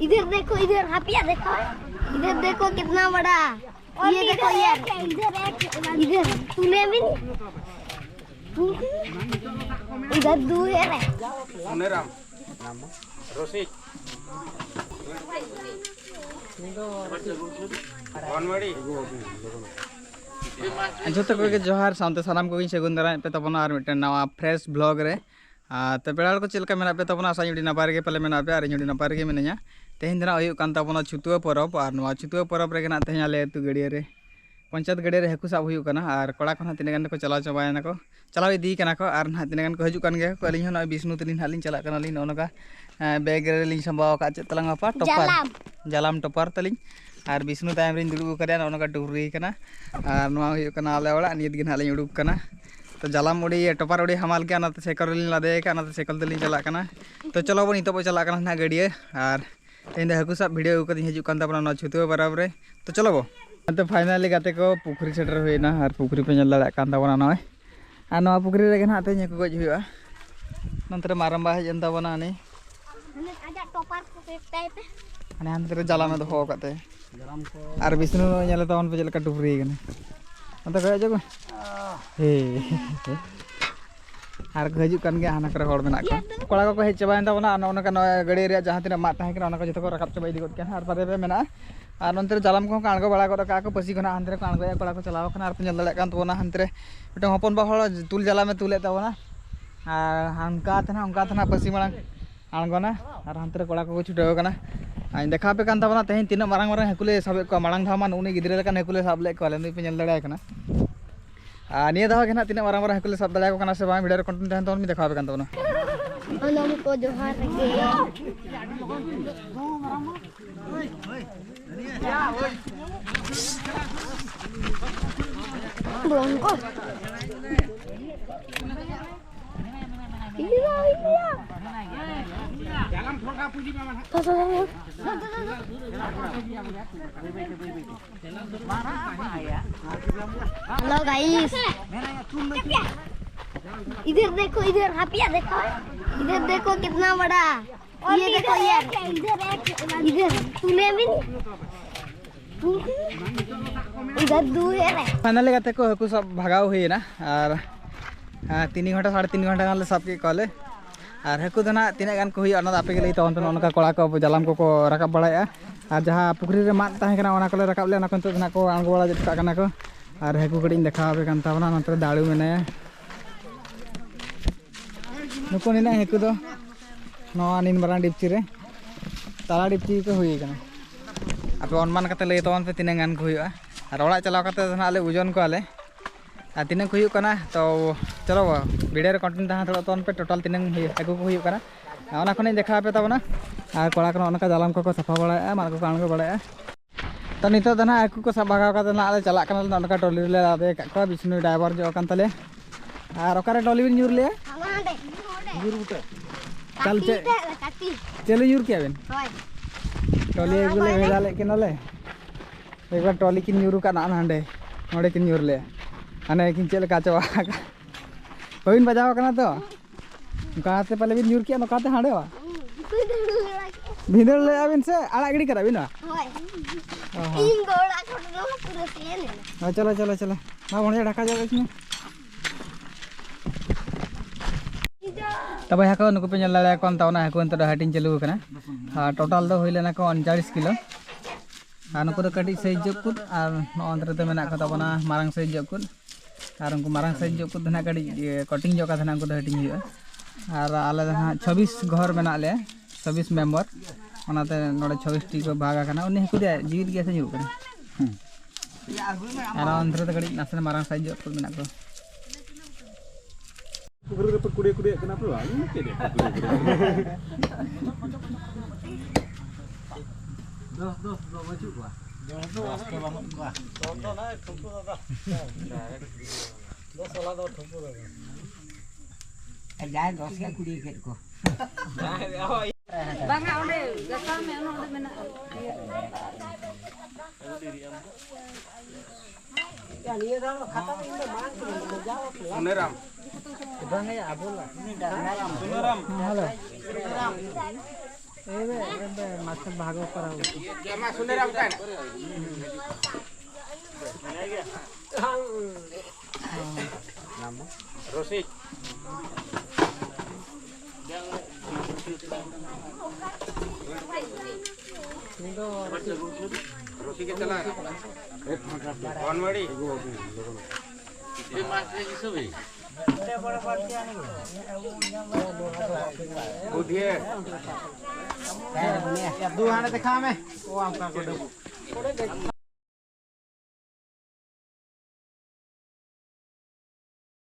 इधर देखो, इधर हापिया देखो, इधर देखो कितना बड़ा। ये देखो यार, इधर तूने भी इधर दूर है। Oneram, Rosik, Wanmadi. जो को जोहार सामते सानाम को सगुन दारा पे तबना और मिटन नवा फ्रेश ब्लॉग रे तो पेड़ा को चलका मेना पे तबना आशा जुड़ी नपार के पले मेना पे और जुड़ी नपार के मिनया तेहन दिना हुई कान तबना छुतुआ परब और नवा छुतुआ परब रे गना तेहन आले तु गड़िया रे पंचायत गड़िया रे हकु साब हुई कना और कड़ा को तिने गान को चलाव चबायना को चलाव इदी कना को और ना तिने गान को हजू कान गया को अलिन हो विष्णु तलिन हालिन चला कना लिन ओनका बैग रे लिन संभाव का चे तलंग पा टोपर जालाम टोपर तलिन और विष्णु तायम रिन दुड़ुब करिया ओनका टुरी कना और नवा हुई कना आले ओड़ा नियत गिन हालिन उडुक कना तो जालाम उड़ी टोपर उड़ी हमाल के अनाते साइकिल लिन लादे का अनाते साइकिल तलिन चला कना तो चलो बो नितो चला कना ना गड़िया और तेन हकु सब वीडियो को हजू कान तबना छुतुआ बराबर रे तो चलो बो तो फाइनली गाते को पुखरी सेटर हुईना और पुखरी पे नल दाड़ा कान तबना नय और नवा पुखरी रे ना ते को गज हुआ नंतर मारंबा हजन तबना ने आजा टोपर को टाइप पे अने अंतर जाला में दोहो काते और विष्णु नेले तवन पे जलका टुफरी गने अंत गय जगो हे और हजू कान गया हाना करे होड़ मेना को कोड़ा को हेज चबायन तबना ओना का गड़ी रे जहां तिना मा ताहे ओना को जतो को रकाब चबाई दिगत के और बारे पे मेना और नंतर जालाम को आणगो बड़ा गदा को पसी खना हांतरे को आणगो कोड़ा को चलाव खना और पे नल दाड़ा कान तबना हांतरे मिटे हपन बा हळ तुल जाला में तुले तबना और हांका तना पसी मांग आणगोना और हांतरे कोड़ा को छुटाव कना आइन देखा पे कान तबना तेहन तीना मारंग मारंग हकुले साबे को मांग धामान उनी गिद्रे लेकान हकुले साब ले को ले पे नल दाड़ा कना निया दावा के ना तीना मारंग मारंग हकुले साब दाड़ा को कना से बा वीडियो कंटेंट तहन तवन मी देखा पे कान तबना ओनम को जोहार गे Bongko. Iya. Jalan foto puji mama. Halo guys. इधर देखो, इधर हापिया देखो, इधर देखो कितना बड़ा। ये देखो यार, इधर तूने भी इधर दूर है। फाइनली गाते को हकु सब भगाव हुई ना और 3 घंटा 3.5 घंटा गान ले सब के कॉले और हकु दना तीना गान को हुई अना आपे के लई तवन पे ओनका कोड़ा को जालाम को रकाब बड़ाया और जहां पुखरी रे मात ताहे कना ओना को रकाब ले ना कोन तो दना को आंगो बड़ा जटका कना को और हकु कडिन देखा पे कान तावना नंतर दाळू मेनाया नुको निना हकु दो नवा निन बरान डिपची रे ताला डिपची को हुई कना आपे अनुमान कते लई तवन पे तीना गान को हुईआ और ओड़ा चलाव कते दना आले ओजन को आले और तीन को हुई कना तो चलो वीडियो रे कंटेंट तहां थोड़ा तवन पे टोटल तीन हकु को हुई कना ओना खने देखा पे तबना और कोड़ा को ओनका जालाम को सफा बड़ाया मार को आणगो बड़ाया तो नितो दना हकु को सब भागाव कते ना आले चला कना ओनका टोली रे लादे का विष्णु ड्राइवर जो कान तले और ओकारे टोली बिन न्यूर ले न्यूर उठे चल चलो न्यूर के बेन टोली एगुले भेजा ले किनले एक बार टोली किन न्यूर का ना हांडे नोडे किन न्यूर ले अने किन चल का चवा होइन बजाव कना तो काते पहले बिन न्यूर किया न काते हांडे वा भिंदर ले आबिन से आड़ा गिड़ी करा बिन होय इन गोड़ा छोड़ पूरा सेल है चलो चलो चलो ना भणिया ढका जावे इसमें तब हको नुको पे नल दाड़ा कोन तावना हको अंत हाटिन चलू कना टोटल दो होइले ना को 39 किलो और नुको दो कटी साइज जकुत और नो अंतर ते मेना का तबना मारंग साइज जकुत और उनको मारंग साइज जकुत ना कटी कटिंग जो का धना को हाटिन हुआ और आले दना 26 घर मेना ले 26 मेंबर ओनाते नोडे 26 टी को भागा कना उनी हको दे जीवित गया से न्यू कना और अंतर ते कटी नासे मारंग साइज जकुत मेना को पुखरी रे कुड़े कुड़े कना पे आ इन के दे दो बचू को दो के बाहु को दो ना ठुपु दादा दो सोला दो ठुपु दादा जाए 10 के कुड़ी के को बांगा ओंडे गसा में ओंडे मेना या निये दानो खाता में मांग के जाओ ओनेराम बांगा या बोला सुनराम हेलो माछ भाग करा रोसी रोसी के चला कौन बड़ी ये मास्टर की सब बुधिए दो हाने देखा में ओ हमका को